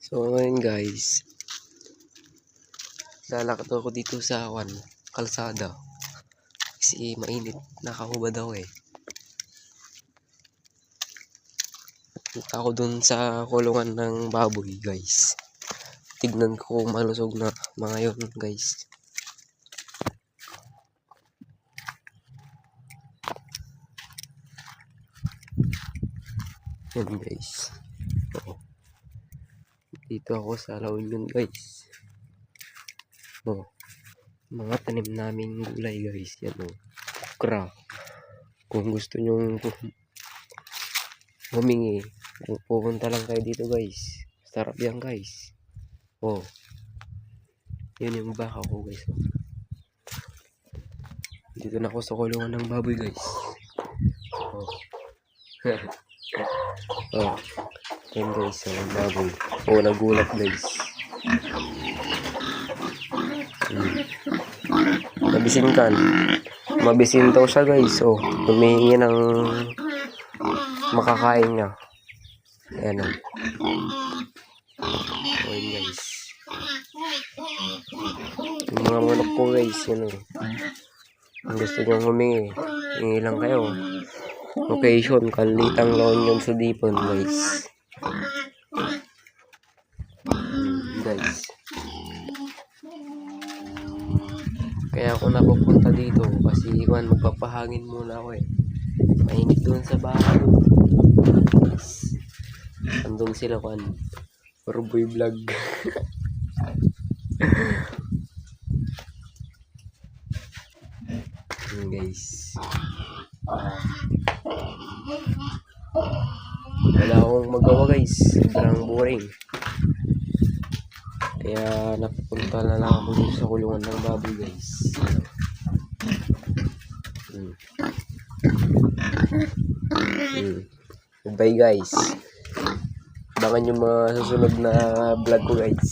So ngayon guys, lalakad ako dito sa kalsada kasi mainit, nakahubad ako eh. Punta ako dun sa kulungan ng baboy guys. Tignan ko kung malusog na mga yun guys. Yan guys. Oo. Dito ako sa La Union guys. Oh, mga tanim naming gulay guys. Yan o. Okra. Kung gusto nyong humingi, pupunta lang kayo dito guys. Sarap yan guys. Oh. Yun yung baka ko guys. Oh. Dito na ako sa kulungan ng baboy guys. Oh. Oh. Yan guys, ang baboy. Oh, nagulat guys. Mabisin daw siya guys. Oh, humihingi ng makakain niya. Ayan o. Oh, yun guys. Yung mga manok po guys, yun o. Kung gusto nyo humingi, hingi lang kayo. Location, Kalitang La Union Sudipon guys. Guys. Kaya ako napupunta dito kasi magpapahangin muna ako eh. Mainit doon sa bahay. Andun sila Ruboy Vlog. Guys. Wala akong magawa guys. Sobrang boring. Kaya napupunta na lang ako dito sa kulungan ng baboy guys. Bye guys. Abangan yung mga susunod na vlog ko guys.